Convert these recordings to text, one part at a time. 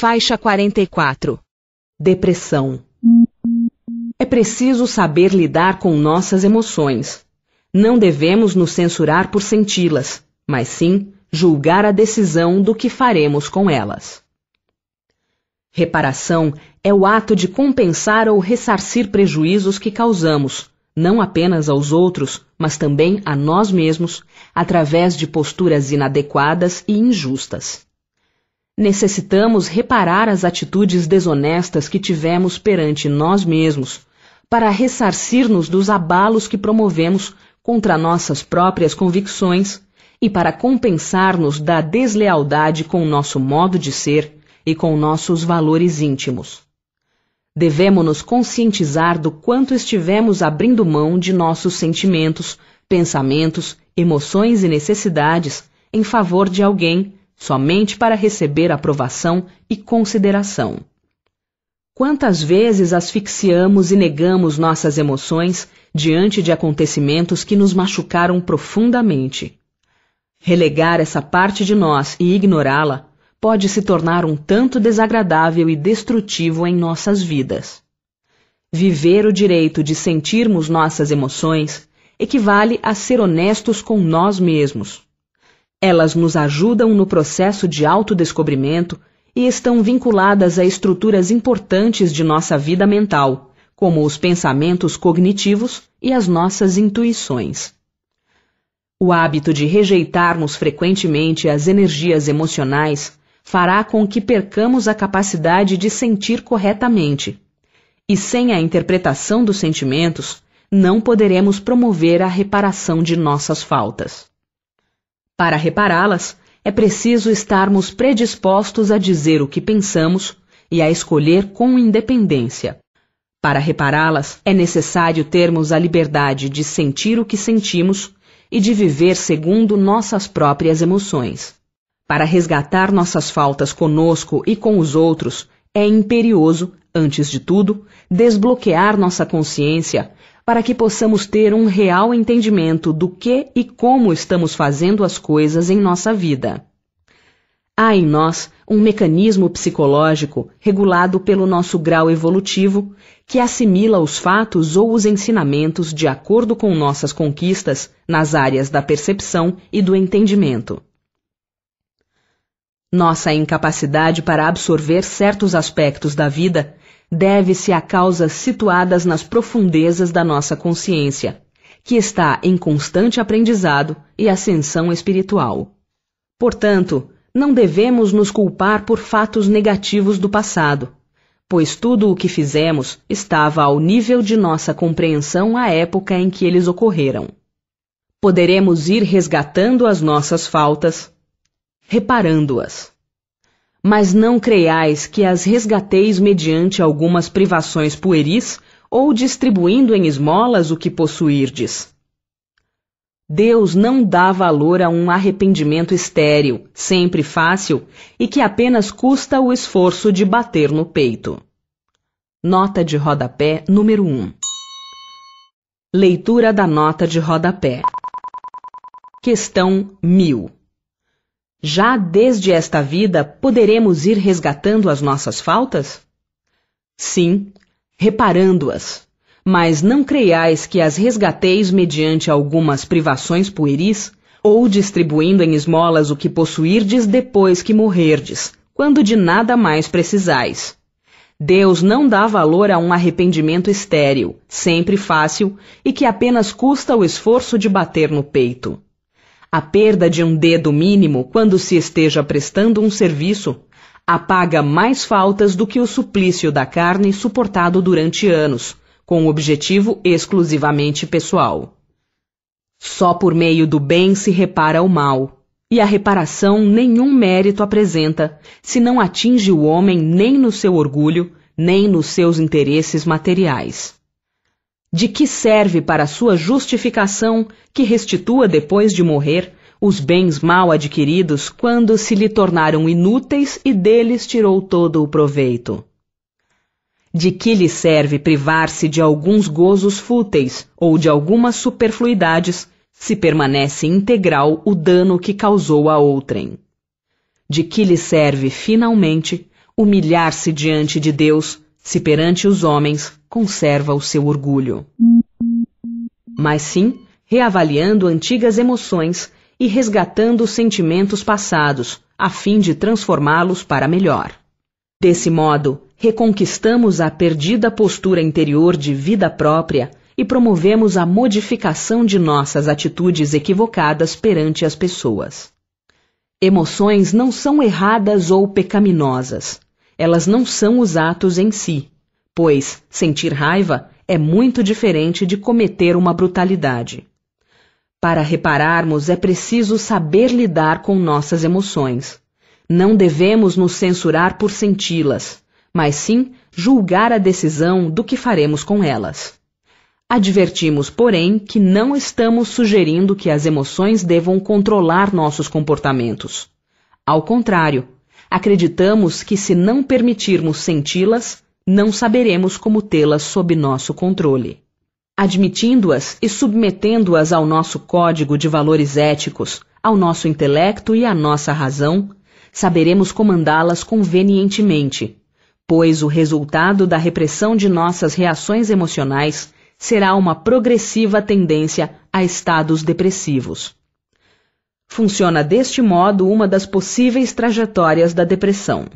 Faixa 44. Depressão. É preciso saber lidar com nossas emoções. Não devemos nos censurar por senti-las, mas sim julgar a decisão do que faremos com elas. Reparação é o ato de compensar ou ressarcir prejuízos que causamos, não apenas aos outros, mas também a nós mesmos, através de posturas inadequadas e injustas. Necessitamos reparar as atitudes desonestas que tivemos perante nós mesmos, para ressarcir-nos dos abalos que promovemos contra nossas próprias convicções e para compensar-nos da deslealdade com o nosso modo de ser e com nossos valores íntimos. Devemos-nos conscientizar do quanto estivemos abrindo mão de nossos sentimentos, pensamentos, emoções e necessidades em favor de alguém, somente para receber aprovação e consideração. Quantas vezes asfixiamos e negamos nossas emoções diante de acontecimentos que nos machucaram profundamente? Relegar essa parte de nós e ignorá-la pode se tornar um tanto desagradável e destrutivo em nossas vidas. Viver o direito de sentirmos nossas emoções equivale a ser honestos com nós mesmos. Elas nos ajudam no processo de autodescobrimento e estão vinculadas a estruturas importantes de nossa vida mental, como os pensamentos cognitivos e as nossas intuições. O hábito de rejeitarmos frequentemente as energias emocionais fará com que percamos a capacidade de sentir corretamente. E sem a interpretação dos sentimentos, não poderemos promover a reparação de nossas faltas. Para repará-las, é preciso estarmos predispostos a dizer o que pensamos e a escolher com independência. Para repará-las, é necessário termos a liberdade de sentir o que sentimos e de viver segundo nossas próprias emoções. Para resgatar nossas faltas conosco e com os outros, é imperioso, antes de tudo, desbloquear nossa consciência para que possamos ter um real entendimento do que e como estamos fazendo as coisas em nossa vida. Há em nós um mecanismo psicológico regulado pelo nosso grau evolutivo que assimila os fatos ou os ensinamentos de acordo com nossas conquistas nas áreas da percepção e do entendimento. Nossa incapacidade para absorver certos aspectos da vida deve-se a causas situadas nas profundezas da nossa consciência, que está em constante aprendizado e ascensão espiritual. Portanto, não devemos nos culpar por fatos negativos do passado, pois tudo o que fizemos estava ao nível de nossa compreensão à época em que eles ocorreram. Poderemos ir resgatando as nossas faltas, reparando-as. Mas não creiais que as resgateis mediante algumas privações pueris ou distribuindo em esmolas o que possuirdes. Deus não dá valor a um arrependimento estéril, sempre fácil e que apenas custa o esforço de bater no peito. Nota de rodapé número 1. Leitura da nota de rodapé. Questão 1000. Já desde esta vida poderemos ir resgatando as nossas faltas? Sim, reparando-as, mas não creiais que as resgateis mediante algumas privações pueris ou distribuindo em esmolas o que possuirdes depois que morrerdes, quando de nada mais precisais. Deus não dá valor a um arrependimento estéril, sempre fácil e que apenas custa o esforço de bater no peito. A perda de um dedo mínimo, quando se esteja prestando um serviço, apaga mais faltas do que o suplício da carne suportado durante anos, com objetivo exclusivamente pessoal. Só por meio do bem se repara o mal, e a reparação nenhum mérito apresenta, se não atinge o homem nem no seu orgulho, nem nos seus interesses materiais. De que serve para sua justificação que restitua depois de morrer os bens mal adquiridos quando se lhe tornaram inúteis e deles tirou todo o proveito? De que lhe serve privar-se de alguns gozos fúteis ou de algumas superfluidades se permanece integral o dano que causou a outrem? De que lhe serve, finalmente, humilhar-se diante de Deus, se perante os homens conserva o seu orgulho. Mas sim, reavaliando antigas emoções e resgatando sentimentos passados, a fim de transformá-los para melhor. Desse modo, reconquistamos a perdida postura interior de vida própria e promovemos a modificação de nossas atitudes equivocadas perante as pessoas. Emoções não são erradas ou pecaminosas. Elas não são os atos em si, pois sentir raiva é muito diferente de cometer uma brutalidade. Para repararmos, é preciso saber lidar com nossas emoções. Não devemos nos censurar por senti-las, mas sim julgar a decisão do que faremos com elas. Advertimos, porém, que não estamos sugerindo que as emoções devam controlar nossos comportamentos. Ao contrário, acreditamos que se não permitirmos senti-las, não saberemos como tê-las sob nosso controle. Admitindo-as e submetendo-as ao nosso código de valores éticos, ao nosso intelecto e à nossa razão, saberemos comandá-las convenientemente, pois o resultado da repressão de nossas reações emocionais será uma progressiva tendência a estados depressivos. Funciona deste modo uma das possíveis trajetórias da depressão.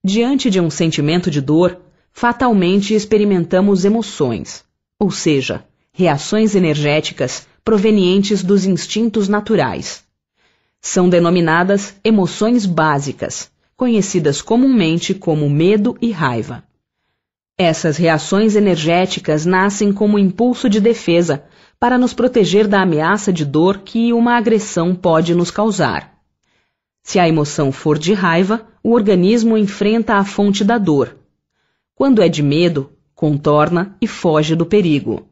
Diante de um sentimento de dor, fatalmente experimentamos emoções, ou seja, reações energéticas provenientes dos instintos naturais. São denominadas emoções básicas, conhecidas comumente como medo e raiva. Essas reações energéticas nascem como impulso de defesa para nos proteger da ameaça de dor que uma agressão pode nos causar. Se a emoção for de raiva, o organismo enfrenta a fonte da dor. Quando é de medo, contorna e foge do perigo.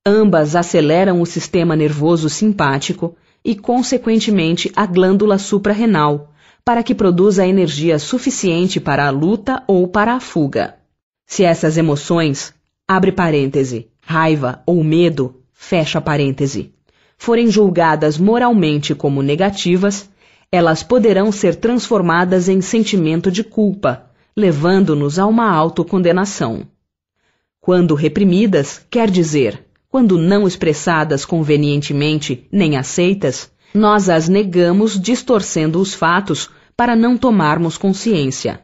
Ambas aceleram o sistema nervoso simpático e, consequentemente, a glândula suprarrenal, para que produza energia suficiente para a luta ou para a fuga. Se essas emoções, abre parêntese, raiva ou medo, fecha parêntese, forem julgadas moralmente como negativas, elas poderão ser transformadas em sentimento de culpa, levando-nos a uma autocondenação. Quando reprimidas, quer dizer, quando não expressadas convenientemente nem aceitas, nós as negamos distorcendo os fatos para não tomarmos consciência.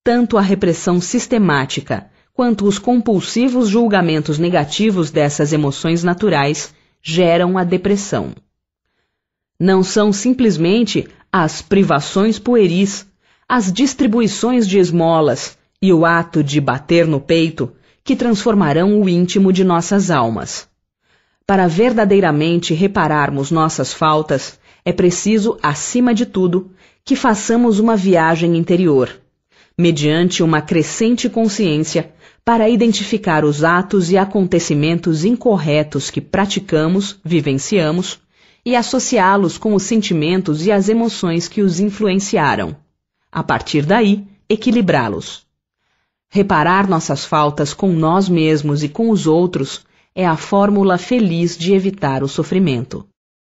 Tanto a repressão sistemática quanto os compulsivos julgamentos negativos dessas emoções naturais geram a depressão. Não são simplesmente as privações pueris, as distribuições de esmolas e o ato de bater no peito que transformarão o íntimo de nossas almas. Para verdadeiramente repararmos nossas faltas, é preciso, acima de tudo, que façamos uma viagem interior, mediante uma crescente consciência, para identificar os atos e acontecimentos incorretos que praticamos, vivenciamos, e associá-los com os sentimentos e as emoções que os influenciaram. A partir daí, equilibrá-los. Reparar nossas faltas com nós mesmos e com os outros é a fórmula feliz de evitar o sofrimento.